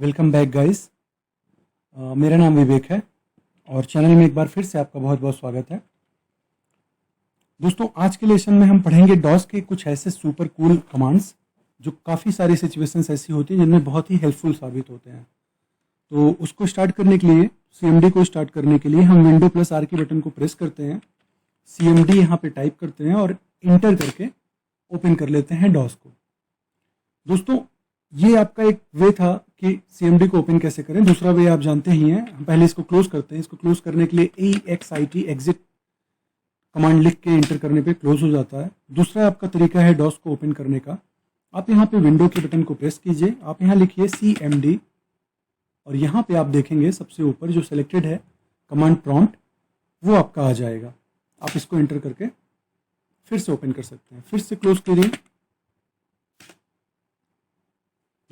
Welcome back guys. मेरा नाम विवेक है और चैनल में एक बार फिर से आपका बहुत बहुत स्वागत है। दोस्तों, आज के लेसन में हम पढ़ेंगे डॉस के कुछ ऐसे सुपर कूल कमांड्स जो काफ़ी सारी सिचुएशंस ऐसी होती हैं जिनमें बहुत ही हेल्पफुल साबित होते हैं। तो उसको स्टार्ट करने के लिए, CMD को स्टार्ट करने के लिए हम विंडो प्लस R के बटन को प्रेस करते हैं, CMD यहाँ पे टाइप करते हैं और इंटर करके ओपन कर लेते हैं डॉस को। दोस्तों, ये आपका एक वे था कि CMD को ओपन कैसे करें। दूसरा वे आप जानते ही हैं। हम पहले इसको क्लोज करते हैं। इसको क्लोज करने के लिए EXIT एग्जिट कमांड लिख के इंटर करने पे क्लोज हो जाता है। दूसरा आपका तरीका है डॉस को ओपन करने का। आप यहाँ पे विंडो के बटन को प्रेस कीजिए, आप यहाँ लिखिए CMD और यहाँ पे आप देखेंगे सबसे ऊपर जो सिलेक्टेड है कमांड प्रॉम्प्ट, वो आपका आ जाएगा। आप इसको एंटर करके फिर से ओपन कर सकते हैं। फिर से क्लोज करिए।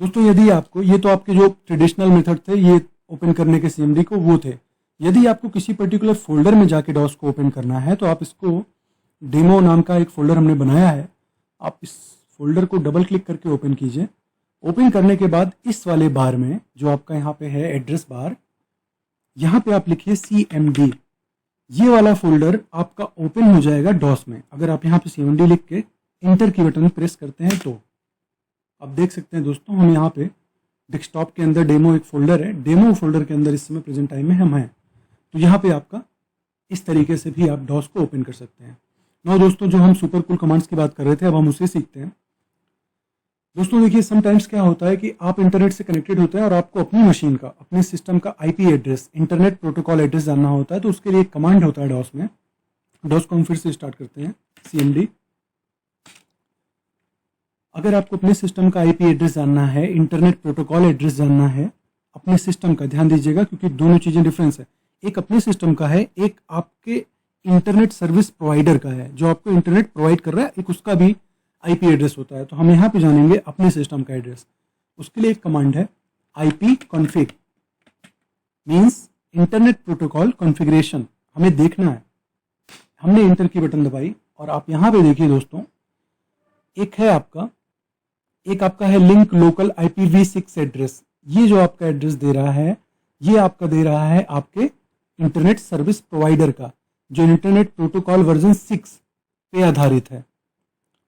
दोस्तों, यदि आपको, ये तो आपके जो ट्रेडिशनल मेथड थे ये ओपन करने के CMD को, वो थे। यदि आपको किसी पर्टिकुलर फोल्डर में जाके डॉस को ओपन करना है तो आप इसको, डेमो नाम का एक फोल्डर हमने बनाया है, आप इस फोल्डर को डबल क्लिक करके ओपन कीजिए। ओपन करने के बाद इस वाले बार में जो आपका यहाँ पे है एड्रेस बार, यहाँ पे आप लिखिए CMD। ये वाला फोल्डर आपका ओपन हो जाएगा डॉस में अगर आप यहाँ पे CMD लिख के इंटर की बटन प्रेस करते हैं तो। आप देख सकते हैं दोस्तों, हम यहाँ पे डेस्कटॉप के अंदर डेमो एक फोल्डर है, डेमो फोल्डर के अंदर इस समय प्रेजेंट टाइम में हम हैं। तो यहाँ पे आपका इस तरीके से भी आप डॉस को ओपन कर सकते हैं। नाउ दोस्तों, जो हम सुपर कूल कमांड्स की बात कर रहे थे, अब हम उसे सीखते हैं। दोस्तों देखिए, समटाइम्स क्या होता है कि आप इंटरनेट से कनेक्टेड होते हैं और आपको अपनी मशीन का, अपने सिस्टम का IP address, internet protocol address जानना होता है। तो उसके लिए एक कमांड होता है डॉस में। डॉस को हम फिर से स्टार्ट करते हैं, CMD। अगर आपको अपने सिस्टम का IP एड्रेस जानना है, इंटरनेट प्रोटोकॉल एड्रेस जानना है अपने सिस्टम का, ध्यान दीजिएगा क्योंकि दोनों चीज़ें डिफरेंस है। एक अपने सिस्टम का है, एक आपके इंटरनेट सर्विस प्रोवाइडर का है जो आपको इंटरनेट प्रोवाइड कर रहा है, एक उसका भी IP एड्रेस होता है। तो हम यहाँ पे जानेंगे अपने सिस्टम का एड्रेस। उसके लिए एक कमांड है ipconfig, means internet protocol configuration. हमें देखना है। हमने इंटर की बटन दबाई और आप यहाँ पे देखिए दोस्तों, एक आपका है लिंक लोकल IPv6 एड्रेस। ये जो आपका एड्रेस दे रहा है, ये आपका दे रहा है आपके इंटरनेट सर्विस प्रोवाइडर का, जो इंटरनेट प्रोटोकॉल वर्जन 6 पे आधारित है।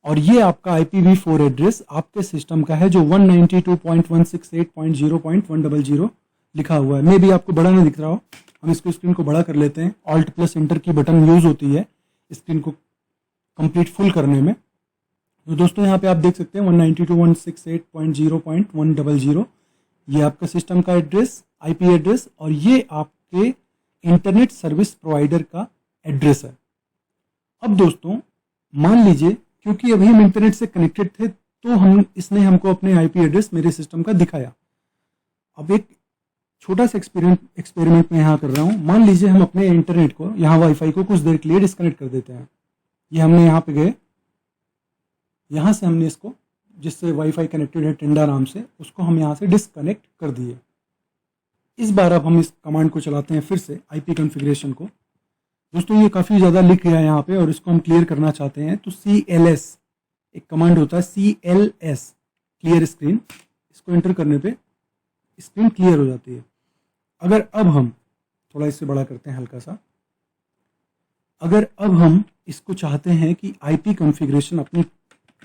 और ये आपका IPv4 एड्रेस आपके सिस्टम का है जो 192.168.0.100 लिखा हुआ है। मे भी आपको बड़ा ना दिख रहा हो, हम इसको स्क्रीन को बड़ा कर लेते हैं। ऑल्ट प्लस इंटर की बटन यूज होती है स्क्रीन को कंप्लीट फुल करने में। तो दोस्तों, यहाँ पे आप देख सकते हैं 192.168.0.100, ये आपका सिस्टम का एड्रेस, IP एड्रेस, और ये आपके इंटरनेट सर्विस प्रोवाइडर का एड्रेस है। अब दोस्तों, मान लीजिए क्योंकि अभी हम इंटरनेट से कनेक्टेड थे तो इसने हमको अपने IP एड्रेस मेरे सिस्टम का दिखाया। अब एक छोटा सा एक्सपेरिमेंट मैं यहाँ कर रहा हूँ। मान लीजिए हम अपने इंटरनेट को, यहाँ वाईफाई को कुछ देर के लिए डिस्कनेक्ट कर देते हैं। ये हमने यहाँ पे गए, यहाँ से हमने इसको, जिससे वाईफाई कनेक्टेड है टिंडा नाम से, उसको हम यहाँ से डिस्कनेक्ट कर दिए। इस बार अब हम इस कमांड को चलाते हैं फिर से, IP कॉन्फ़िगरेशन को। दोस्तों, ये काफ़ी ज़्यादा लिख गया है यहाँ पे और इसको हम क्लियर करना चाहते हैं तो CLS एक कमांड होता है, CLS क्लियर स्क्रीन। इसको एंटर करने पे स्क्रीन क्लियर हो जाती है। अगर अब हम थोड़ा इससे बड़ा करते हैं हल्का सा, अगर अब हम इसको चाहते हैं कि IP कॉन्फ़िगरेशन अपनी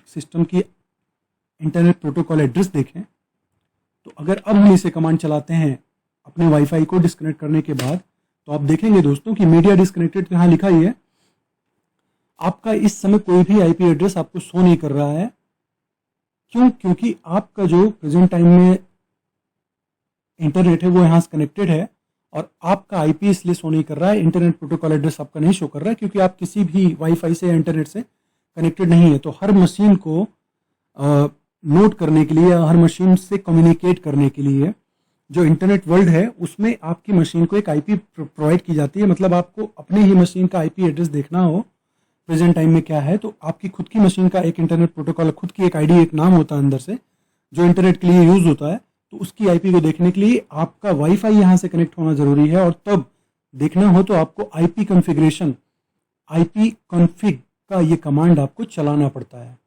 सिस्टम की इंटरनेट प्रोटोकॉल एड्रेस देखें, तो अगर अब हम इसे कमांड चलाते हैं अपने वाईफाई को डिस्कनेक्ट करने के बाद, तो आप देखेंगे दोस्तों कि मीडिया डिस्कनेक्टेड यहाँ लिखा ही है। आपका इस समय कोई भी IP एड्रेस आपको शो नहीं कर रहा है। क्यों? क्योंकि आपका जो प्रेजेंट टाइम में इंटरनेट है वो यहाँ से कनेक्टेड है और आपका IP इसलिए शो नहीं कर रहा है, इंटरनेट प्रोटोकॉल एड्रेस आपका नहीं शो कर रहा है क्योंकि आप किसी भी वाईफाई से या इंटरनेट से कनेक्टेड नहीं है। तो हर मशीन को नोट करने के लिए, हर मशीन से कम्युनिकेट करने के लिए जो इंटरनेट वर्ल्ड है उसमें आपकी मशीन को एक IP प्रोवाइड की जाती है। मतलब आपको अपने ही मशीन का IP एड्रेस देखना हो प्रेजेंट टाइम में क्या है, तो आपकी खुद की मशीन का एक इंटरनेट प्रोटोकॉल, खुद की एक ID, एक नाम होता है अंदर से जो इंटरनेट के लिए यूज होता है। तो उसकी IP को देखने के लिए आपका वाईफाई यहाँ से कनेक्ट होना जरूरी है और तब देखना हो तो आपको IP कॉन्फ़िगरेशन, ipconfig का ये कमांड आपको चलाना पड़ता है।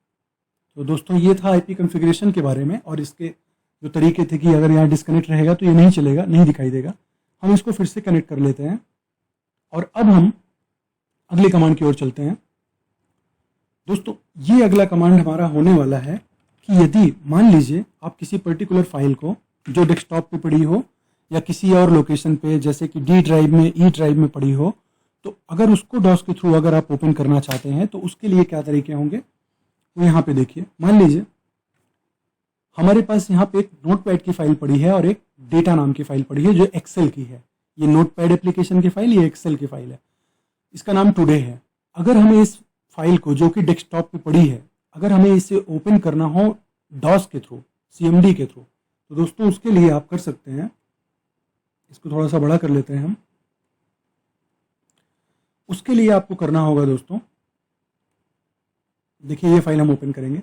तो दोस्तों, ये था IP कॉन्फ़िगरेशन के बारे में और इसके जो तरीके थे कि अगर यहाँ डिस्कनेक्ट रहेगा तो ये नहीं चलेगा, नहीं दिखाई देगा। हम इसको फिर से कनेक्ट कर लेते हैं और अब हम अगले कमांड की ओर चलते हैं। दोस्तों ये अगला कमांड हमारा होने वाला है कि यदि मान लीजिए आप किसी पर्टिकुलर फाइल को जो डेस्कटॉप पे पड़ी हो या किसी और लोकेशन पे जैसे कि डी ड्राइव में, ई ड्राइव में पड़ी हो, तो अगर उसको डॉस के थ्रू अगर आप ओपन करना चाहते हैं तो उसके लिए क्या तरीके होंगे वो यहाँ पे देखिए। मान लीजिए हमारे पास यहाँ पे एक नोटपैड की फाइल पड़ी है और एक डेटा नाम की फाइल पड़ी है जो एक्सेल की है। ये नोटपैड एप्लीकेशन की फाइल, ये एक्सेल की फाइल है, इसका नाम टुडे है। अगर हमें इस फाइल को जो कि डेस्कटॉप पे पड़ी है, अगर हमें इसे ओपन करना हो डॉस के थ्रू, सीएमडी के थ्रू, तो दोस्तों उसके लिए आप कर सकते हैं, इसको थोड़ा सा बड़ा कर लेते हैं हम। उसके लिए आपको करना होगा दोस्तों, देखिए ये फाइल हम ओपन करेंगे।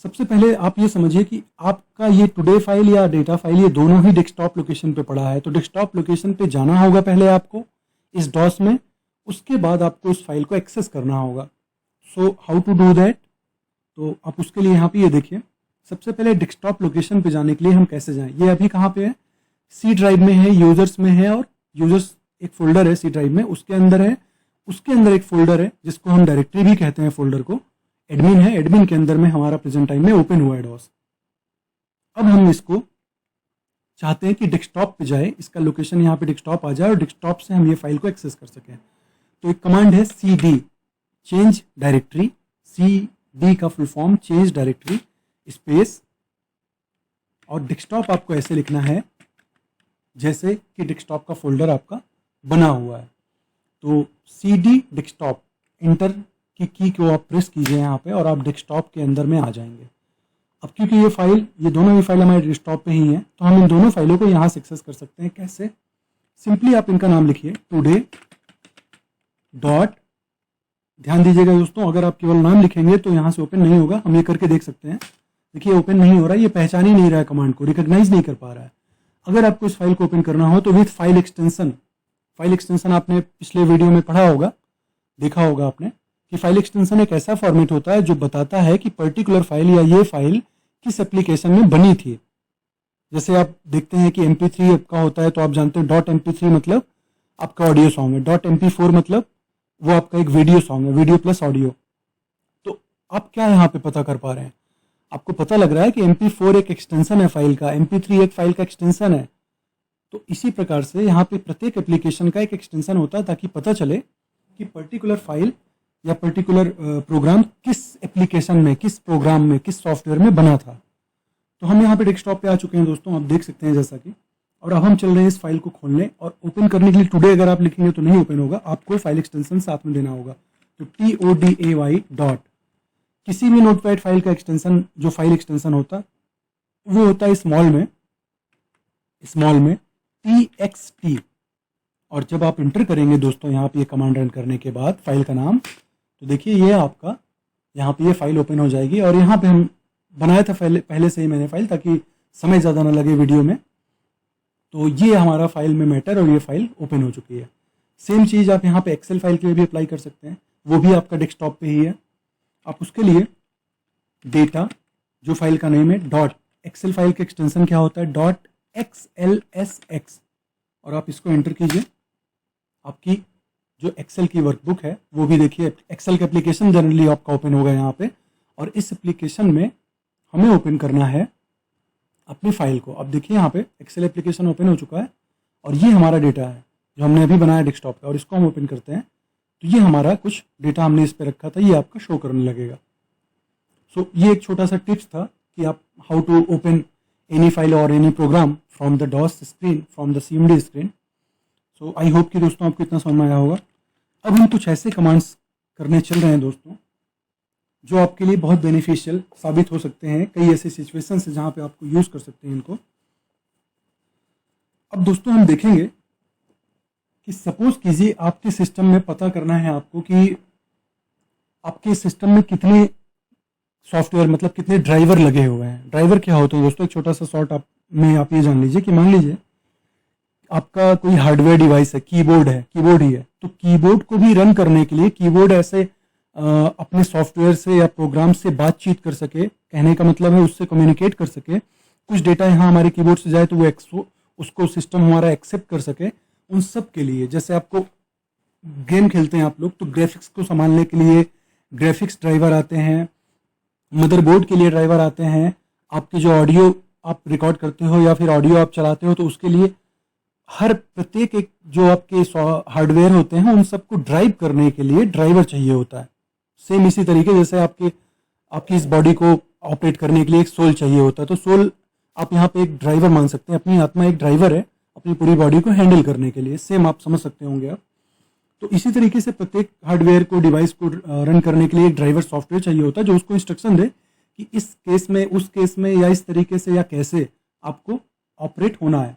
सबसे पहले आप ये समझिए कि आपका ये टुडे फाइल या डेटा फाइल ये दोनों ही डेस्कटॉप लोकेशन पे पड़ा है, तो डेस्कटॉप लोकेशन पे जाना होगा पहले आपको इस डॉस में, उसके बाद आपको उस फाइल को एक्सेस करना होगा। So how to do that, तो आप उसके लिए यहाँ पे ये देखिए, सबसे पहले डेस्कटॉप लोकेशन पे जाने के लिए हम कैसे जाएं। ये अभी कहाँ पे है, सी ड्राइव में है, यूजर्स में है, और यूजर्स एक फोल्डर है सी ड्राइव में, उसके अंदर है, उसके अंदर एक फोल्डर है जिसको हम डायरेक्टरी भी कहते हैं, फोल्डर को एडमिन है, एडमिन के अंदर में हमारा प्रेजेंट टाइम में ओपन हुआ है डॉस। अब हम इसको चाहते हैं कि डेस्कटॉप पे जाए, इसका लोकेशन यहाँ पे डेस्कटॉप आ जाए और डेस्कटॉप से हम ये फाइल को एक्सेस कर सकें। तो एक कमांड है cd चेंज डायरेक्टरी, cd का full form change directory space, और डेस्कटॉप आपको ऐसे लिखना है जैसे कि डेस्कटॉप का फोल्डर आपका बना हुआ है। तो cd डेस्कटॉप, इंटर की को आप प्रेस कीजिए यहाँ पे और आप डेस्कटॉप के अंदर में आ जाएंगे। अब क्योंकि ये दोनों ही फाइल हमारे डेस्कटॉप पे ही हैं, तो हम इन दोनों फाइलों को यहाँ से एक्सेस कर सकते हैं। कैसे, सिंपली आप इनका नाम लिखिए टुडे डॉट, ध्यान दीजिएगा दोस्तों, अगर आप केवल नाम लिखेंगे तो यहाँ से ओपन नहीं होगा। हम ये करके देख सकते हैं, देखिए ओपन नहीं हो रहा है, ये पहचान ही नहीं रहा है, कमांड को रिकॉग्नाइज नहीं कर पा रहा है। अगर आपको इस फाइल को ओपन करना हो तो विथ फाइल एक्सटेंशन आपने पिछले वीडियो में पढ़ा होगा, देखा होगा आपने कि फाइल एक्सटेंशन एक ऐसा फॉर्मेट होता है जो बताता है कि पर्टिकुलर फाइल या ये फाइल किस एप्लीकेशन में बनी थी। जैसे आप देखते हैं कि MP3 आपका होता है, तो आप जानते हैं .mp3 मतलब आपका ऑडियो सॉन्ग है, .mp4 मतलब वो आपका एक वीडियो सॉन्ग है, वीडियो प्लस ऑडियो। तो आप क्या यहाँ पे पता कर पा रहे हैं, आपको पता लग रहा है कि MP4 एक एक्सटेंशन है फाइल का, MP3 एक फाइल का एक्सटेंशन है। तो इसी प्रकार से यहाँ पे प्रत्येक एप्लीकेशन का एक एक्सटेंशन होता है ताकि पता चले कि पर्टिकुलर फाइल या पर्टिकुलर प्रोग्राम किस एप्लीकेशन में, किस प्रोग्राम में, किस सॉफ्टवेयर में बना था। तो हम यहाँ पे डेस्कटॉप पे आ चुके हैं दोस्तों, आप देख सकते हैं जैसा कि, और अब हम चल रहे हैं इस फाइल को खोलने, और ओपन करने के लिए टुडे अगर आप लिखेंगे तो नहीं ओपन होगा, आपको फाइल एक्सटेंशन साथ में देना होगा। तो TODAY डॉट, किसी भी नोटपैड फाइल का एक्सटेंशन, जो फाइल एक्सटेंशन होता वो होता है स्मॉल में TXT, और जब आप इंटर करेंगे दोस्तों यहाँ पे ये कमांड रन करने के बाद फाइल का नाम, तो देखिए ये आपका यहाँ पे ये फाइल ओपन हो जाएगी। और यहाँ पे हम बनाया था पहले से ही मैंने फाइल, ताकि समय ज़्यादा ना लगे वीडियो में। तो ये हमारा फाइल में मैटर, और ये फाइल ओपन हो चुकी है। सेम चीज़ आप यहाँ पे एक्सेल फाइल के लिए भी अप्लाई कर सकते हैं, वो भी आपका डेस्कटॉप पे ही है। आप उसके लिए डेटा, जो फाइल का नेम है, डॉट, एक्सेल फाइल का एक्सटेंशन क्या होता है, .xlsx, और आप इसको एंटर कीजिए। आपकी जो एक्सेल की वर्कबुक है वो भी देखिए, एक्सेल का एप्लीकेशन जनरली आपका ओपन होगा यहाँ पे, और इस एप्लीकेशन में हमें ओपन करना है अपनी फाइल को। अब देखिए यहाँ पे एक्सेल एप्लीकेशन ओपन हो चुका है, और ये हमारा डेटा है जो हमने अभी बनाया डेस्कटॉप पे, और इसको हम ओपन करते हैं तो ये हमारा कुछ डेटा हमने इस पे रखा था, ये आपका शो करने लगेगा। सो ये एक छोटा सा टिप्स था कि आप how to open any file और any program from the DOS screen, from the CMD screen. So I hope कि दोस्तों आपको इतना समझ में आया होगा। अब हम कुछ ऐसे कमांड्स करने चल रहे हैं दोस्तों जो आपके लिए बहुत बेनिफिशियल साबित हो सकते हैं। कई ऐसे सिचुएशंस हैं जहाँ पे आपको यूज़ कर सकते हैं इनको। अब दोस्तों हम देखेंगे कि सपोज कीजिए आपके सिस्टम में पता करना है आपको कि आपके सिस्टम में कितने सॉफ्टवेयर, मतलब कितने ड्राइवर लगे हुए हैं। ड्राइवर क्या होते हैं दोस्तों, एक छोटा सा शॉर्ट आप ये जान लीजिए कि मान लीजिए आपका कोई हार्डवेयर डिवाइस है, कीबोर्ड ही है, तो कीबोर्ड को भी रन करने के लिए कीबोर्ड ऐसे अपने सॉफ्टवेयर से या प्रोग्राम से बातचीत कर सके, कहने का मतलब है उससे कम्युनिकेट कर सके, कुछ डेटा यहाँ हमारे कीबोर्ड से जाए तो वो उसको सिस्टम हमारा एक्सेप्ट कर सके, उन सब के लिए। जैसे आपको गेम खेलते हैं आप लोग, तो ग्राफिक्स को संभालने के लिए ग्राफिक्स ड्राइवर आते हैं, मदरबोर्ड के लिए ड्राइवर आते हैं, आपके जो ऑडियो आप रिकॉर्ड करते हो या फिर ऑडियो आप चलाते हो तो उसके लिए हर प्रत्येक एक जो आपके हार्डवेयर होते हैं उन सबको ड्राइव करने के लिए ड्राइवर चाहिए होता है। सेम इसी तरीके जैसे आपकी इस बॉडी को ऑपरेट करने के लिए एक सोल चाहिए होता है, तो सोल आप यहाँ पे एक ड्राइवर मान सकते हैं, अपनी आत्मा एक ड्राइवर है अपनी पूरी बॉडी को हैंडल करने के लिए। सेम आप समझ सकते होंगे आप। तो इसी तरीके से प्रत्येक हार्डवेयर को, डिवाइस को रन करने के लिए एक ड्राइवर सॉफ्टवेयर चाहिए होता है जो उसको इंस्ट्रक्शन दे कि इस केस में, उस केस में, या इस तरीके से या कैसे आपको ऑपरेट होना है।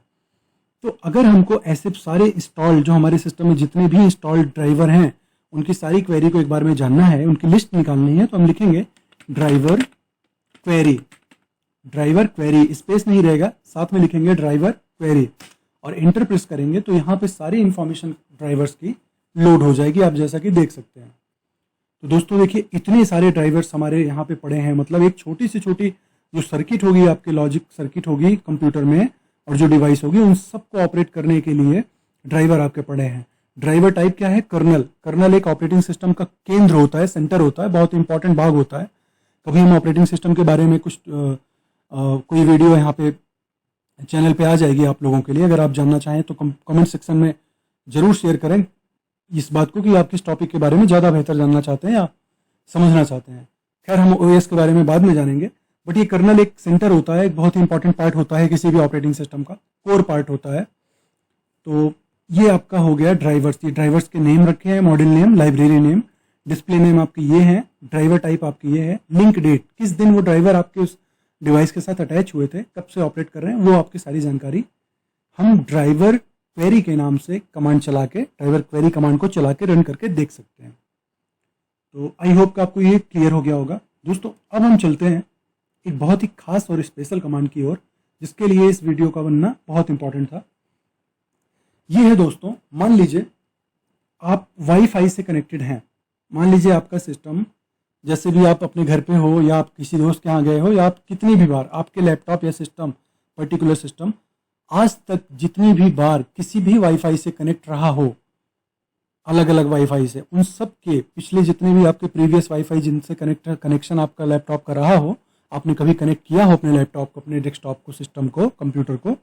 तो अगर हमको ऐसे सारे इंस्टॉल जो हमारे सिस्टम में जितने भी इंस्टॉल्ड ड्राइवर हैं उनकी सारी क्वेरी को एक बार में जानना है, उनकी लिस्ट निकालनी है, तो हम लिखेंगे ड्राइवर क्वेरी, स्पेस नहीं रहेगा, साथ में लिखेंगे ड्राइवर क्वेरी और एंटर प्रेस करेंगे तो यहाँ पे सारी इंफॉर्मेशन ड्राइवर्स की लोड हो जाएगी, आप जैसा कि देख सकते हैं। तो दोस्तों देखिए इतने सारे ड्राइवर्स हमारे यहाँ पे पड़े हैं, मतलब एक छोटी से छोटी जो सर्किट होगी, आपके लॉजिक सर्किट होगी कंप्यूटर में और जो डिवाइस होगी, उन सबको ऑपरेट करने के लिए ड्राइवर आपके पड़े हैं। ड्राइवर टाइप क्या है? कर्नल एक ऑपरेटिंग सिस्टम का केंद्र होता है, सेंटर होता है, बहुत इंपॉर्टेंट भाग होता है। कभी हम ऑपरेटिंग सिस्टम के बारे में कुछ कोई वीडियो यहाँ पे चैनल पे आ जाएगी आप लोगों के लिए, अगर आप जानना चाहें तो कमेंट सेक्शन में जरूर शेयर करें इस बात को कि आप किस टॉपिक के बारे में ज़्यादा बेहतर जानना चाहते हैं या समझना चाहते हैं। खैर हम ओएस के बारे में बाद में जानेंगे, बट ये कर्नल एक सेंटर होता है, एक बहुत ही इंपॉर्टेंट पार्ट होता है किसी भी ऑपरेटिंग सिस्टम का, कोर पार्ट होता है। तो ये आपका हो गया ड्राइवर्स। ये ड्राइवर्स के नेम रखे हैं, module name, library name, display name आपके ये हैं, ड्राइवर टाइप आपकी ये है, लिंक डेट, किस दिन वो ड्राइवर आपके उस डिवाइस के साथ अटैच हुए थे, कब से ऑपरेट कर रहे हैं, वो आपकी सारी जानकारी हम ड्राइवर क्वेरी के नाम से कमांड चला के, ड्राइवर क्वेरी कमांड को चला के रन करके देख सकते हैं। तो आई होप कि आपको ये क्लियर हो गया होगा। दोस्तों अब हम चलते हैं एक बहुत ही खास और स्पेशल कमांड की ओर, जिसके लिए इस वीडियो का बनना बहुत इंपॉर्टेंट था। ये है दोस्तों, मान लीजिए आप वाईफाई से कनेक्टेड हैं। मान लीजिए आपका सिस्टम, जैसे भी आप अपने घर पे हो या आप किसी दोस्त के यहाँ गए हो या आप कितनी भी बार आपके लैपटॉप या सिस्टम, पर्टिकुलर सिस्टम आज तक जितनी भी बार किसी भी वाईफाई से कनेक्ट रहा हो, अलग अलग वाईफाई से, उन सब के पिछले जितने भी आपके प्रीवियस वाईफाई जिनसे कनेक्शन आपका लैपटॉप का रहा हो, आपने कभी कनेक्ट किया हो अपने लैपटॉप को, अपने डेस्कटॉप को, सिस्टम को, कंप्यूटर को,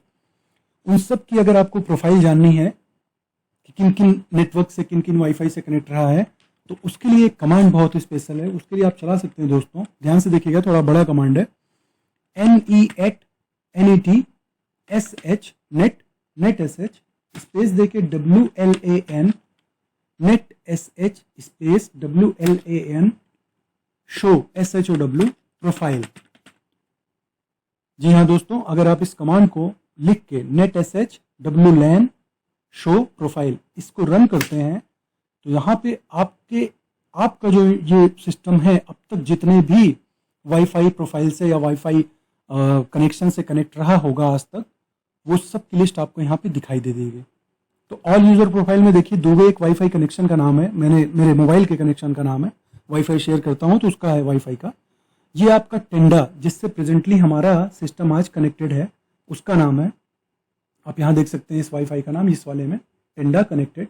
उन सब की अगर आपको प्रोफाइल जाननी है कि किन किन नेटवर्क से, किन किन वाईफाई से कनेक्ट रहा है, तो उसके लिए एक कमांड बहुत ही स्पेशल है। उसके लिए आप चला सकते हैं दोस्तों, ध्यान से देखिएगा, थोड़ा बड़ा कमांड है। net sh स्पेस देके WLAN net sh space WLAN show SHOW profile. जी हाँ दोस्तों, अगर आप इस कमांड को लिख के net sh WLAN show profile इसको रन करते हैं तो यहाँ पे आपका जो ये सिस्टम है, अब तक जितने भी वाईफाई प्रोफाइल से या वाईफाई कनेक्शन से कनेक्ट रहा होगा आज तक, वो सब की लिस्ट आपको यहाँ पे दिखाई दे देगी। तो ऑल यूजर प्रोफाइल में देखिए दुबे एक वाईफाई कनेक्शन का नाम है, मेरे मोबाइल के कनेक्शन का नाम है, वाईफाई शेयर करता हूँ तो उसका है वाईफाई का। ये आपका टेंडा, जिससे प्रेजेंटली हमारा सिस्टम आज कनेक्टेड है, उसका नाम है। आप यहाँ देख सकते हैं इस वाईफाई का नाम, इस वाले में टेंडा कनेक्टेड।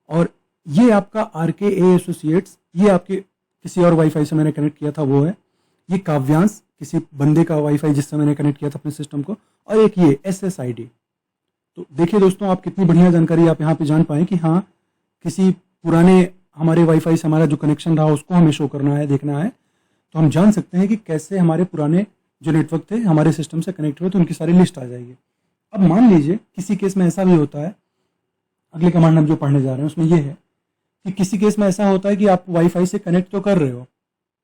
और ये आपका RKA एसोसिएट्स, ये आपके किसी और वाईफाई से मैंने कनेक्ट किया था वो है। ये काव्यांश, किसी बंदे का वाईफाई जिससे मैंने कनेक्ट किया था अपने सिस्टम को। और एक ये SSID। तो देखिए दोस्तों, आप कितनी बढ़िया जानकारी आप यहाँ पे जान पाए कि हाँ, किसी पुराने हमारे वाईफाई से हमारा जो कनेक्शन रहा उसको हमें शो करना है, देखना है, तो हम जान सकते हैं कि कैसे हमारे पुराने जो नेटवर्क थे हमारे सिस्टम से कनेक्ट हुए, तो उनकी सारी लिस्ट आ जाएगी। अब मान लीजिए किसी केस में ऐसा भी होता है, अगले कमांड हम जो पढ़ने जा रहे हैं उसमें यह है कि किसी केस में ऐसा होता है कि आप वाईफाई से कनेक्ट तो कर रहे हो,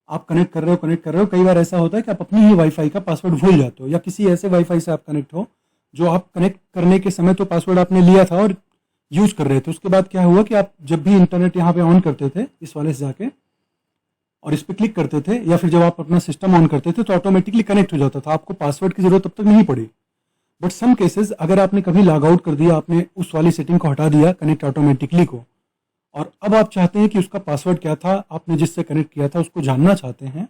आप कनेक्ट कर रहे हो, कई बार ऐसा होता है कि आप अपनी ही वाईफाई का पासवर्ड भूल जाते हो, या किसी ऐसे वाईफाई से आप कनेक्ट हो जो आप कनेक्ट करने के समय तो पासवर्ड आपने लिया था और यूज कर रहे थे, उसके बाद क्या हुआ कि आप जब भी इंटरनेट यहाँ पे ऑन करते थे इस वाले से जाके और इस पर क्लिक करते थे, या फिर जब आप अपना सिस्टम ऑन करते थे तो ऑटोमेटिकली कनेक्ट हो जाता था, आपको पासवर्ड की जरूरत तब तक नहीं पड़ी। बट सम केसेस अगर आपने कभी लॉग आउट कर दिया, आपने उस वाली सेटिंग को हटा दिया कनेक्ट ऑटोमेटिकली को, और अब आप चाहते हैं कि उसका पासवर्ड क्या था, आपने जिससे कनेक्ट किया था उसको जानना चाहते हैं,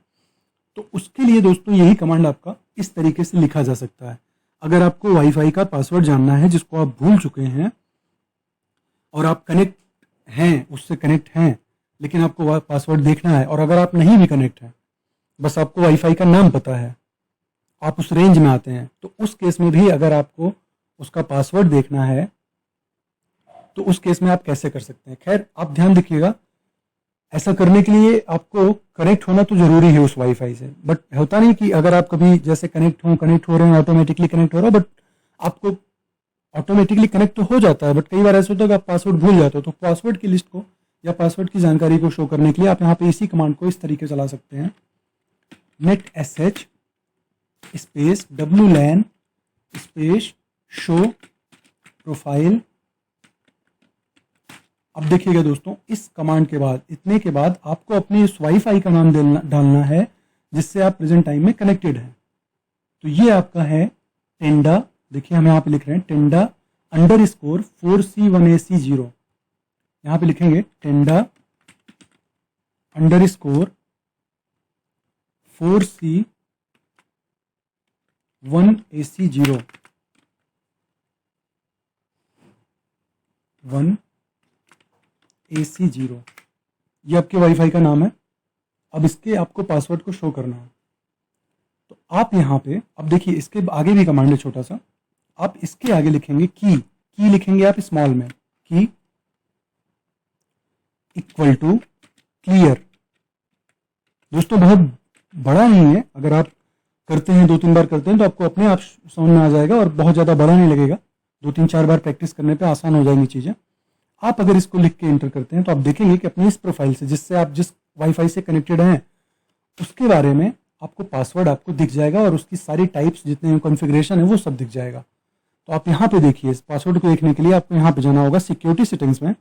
तो उसके लिए दोस्तों यही कमांड आपका इस तरीके से लिखा जा सकता है। अगर आपको वाईफाई का पासवर्ड जानना है जिसको आप भूल चुके हैं और आप कनेक्ट हैं, उससे कनेक्ट हैं, लेकिन आपको पासवर्ड देखना है, और अगर आप नहीं भी कनेक्ट हैं, बस आपको वाईफाई का नाम पता है, आप उस रेंज में आते हैं, तो उस केस में भी अगर आपको उसका पासवर्ड देखना है तो उस केस में आप कैसे कर सकते हैं। खैर आप ध्यान रखिएगा, ऐसा करने के लिए आपको कनेक्ट होना तो जरूरी है उस वाईफाई से, बट होता नहीं कि अगर आप कभी जैसे कनेक्ट हो रहे हैं, ऑटोमेटिकली कनेक्ट हो रहा है, बट आपको ऑटोमेटिकली कनेक्ट तो हो जाता है, बट कई बार ऐसा होता है कि आप पासवर्ड भूल जाते हो। तो पासवर्ड की लिस्ट को या पासवर्ड की जानकारी को शो करने के लिए आप यहाँ पे इसी कमांड को इस तरीके चला सकते हैं, net sh space wlan space show profile. अब देखिएगा दोस्तों, इस कमांड के बाद, इतने के बाद आपको अपने इस वाईफाई का नाम डालना है जिससे आप प्रेजेंट टाइम में कनेक्टेड हैं। तो ये आपका है टेंडा, देखिए हम यहाँ पे लिख रहे हैं टेंडा _ 4C1AC0। यहाँ पे लिखेंगे टेंडा _ 4C1AC0 1AC0, ये आपके वाईफाई का नाम है। अब इसके आपको पासवर्ड को शो करना है, तो आप यहाँ पे, अब देखिए इसके आगे भी कमांड है छोटा सा, आप इसके आगे लिखेंगे की लिखेंगे आप स्मॉल में, की इक्वल टू क्लियर। दोस्तों बहुत बड़ा नहीं है, अगर आप करते हैं 2-3 बार करते हैं तो आपको अपने आप समझ में आ जाएगा और बहुत ज़्यादा बड़ा नहीं लगेगा। 2-3-4 बार प्रैक्टिस करने पे आसान हो जाएंगी चीज़ें। आप अगर इसको लिख के एंटर करते हैं तो आप देखेंगे कि अपनी इस प्रोफाइल से, जिससे आप जिस वाईफाई से कनेक्टेड हैं, उसके बारे में आपको पासवर्ड आपको दिख जाएगा और उसकी सारी टाइप्स जितने कॉन्फ़िगरेशन है वो सब दिख जाएगा। तो आप यहाँ पे देखिए, इस पासवर्ड को देखने के लिए आपको यहाँ पे जाना होगा सिक्योरिटी सेटिंग्स में,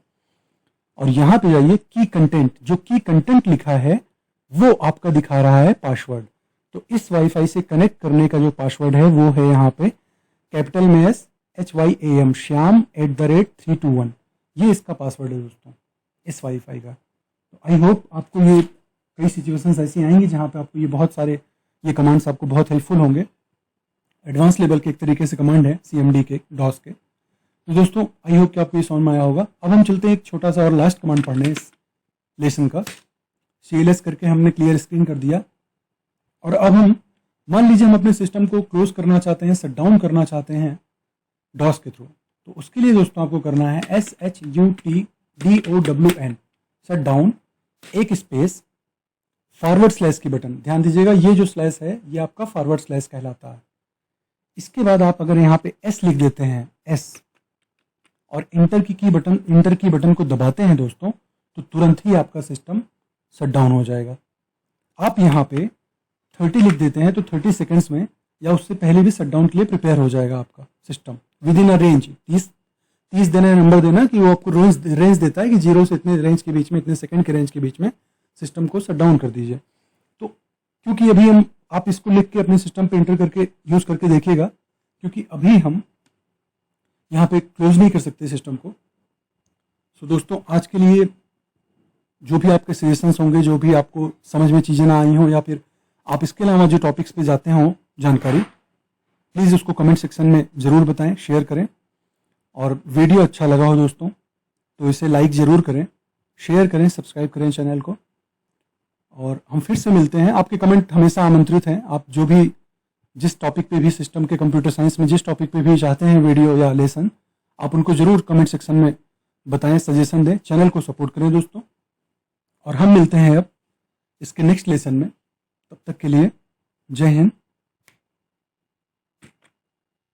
और यहाँ पे जाइए की कंटेंट, जो की कंटेंट लिखा है वो आपका दिखा रहा है पासवर्ड। तो इस वाईफाई से कनेक्ट करने का जो पासवर्ड है वो है यहाँ पे कैपिटल में SHYAM श्याम @321, ये इसका पासवर्ड है दोस्तों इस वाईफाई का। तो आई होप आपको ये कई सिचुएशंस ऐसी आएंगी जहाँ पे आपको ये बहुत सारे ये कमांड्स आपको बहुत हेल्पफुल होंगे। एडवांस लेवल के एक तरीके से कमांड है CMD के, डॉस के। तो दोस्तों आई होप कि आपको ये समझ में आया होगा। अब हम चलते हैं एक छोटा सा और लास्ट कमांड पढ़ने इस लेसन का। CLS करके हमने क्लियर स्क्रीन कर दिया, और अब हम मान लीजिए हम अपने सिस्टम को क्लोज करना चाहते हैं, शट डाउन करना चाहते हैं डॉस के थ्रू। तो उसके लिए दोस्तों आपको करना है SHUTDOWN शट डाउन, एक स्पेस / की बटन। ध्यान दीजिएगा ये जो स्लैश है ये आपका / कहलाता है। इसके बाद आप अगर यहाँ पे S लिख देते हैं, S, और इंटर की बटन को दबाते हैं दोस्तों, तो तुरंत ही आपका सिस्टम शट डाउन हो जाएगा। आप यहाँ पे 30 लिख देते हैं तो 30 सेकंड्स में या उससे पहले भी शट डाउन के लिए प्रिपेयर हो जाएगा आपका system with in a range. 30 देना, नंबर देना कि वो आपको रेंज देता है कि 0 से इतने रेंज के बीच में, इतने सेकंड के रेंज के बीच में सिस्टम को शट डाउन कर दीजिए। तो क्योंकि अभी आप इसको लिख के अपने सिस्टम पे एंटर करके यूज़ करके देखिएगा, क्योंकि अभी हम यहाँ पे क्लोज नहीं कर सकते सिस्टम को। सो दोस्तों आज के लिए जो भी आपके सजेशंस होंगे, जो भी आपको समझ में चीज़ें ना आई हों, या फिर आप इसके अलावा जो टॉपिक्स पे जाते हों जानकारी, प्लीज़ उसको कमेंट सेक्शन में ज़रूर बताएं, शेयर करें। और वीडियो अच्छा लगा हो दोस्तों तो इसे लाइक ज़रूर करें, शेयर करें, सब्सक्राइब करें चैनल को। और हम फिर से मिलते हैं। आपके कमेंट हमेशा आमंत्रित हैं। आप जो भी जिस टॉपिक पे भी, सिस्टम के कंप्यूटर साइंस में जिस टॉपिक पे भी चाहते हैं वीडियो या लेसन, आप उनको ज़रूर कमेंट सेक्शन में बताएं, सजेशन दें। चैनल को सपोर्ट करें दोस्तों, और हम मिलते हैं अब इसके नेक्स्ट लेसन में। तब तक के लिए जय हिंद,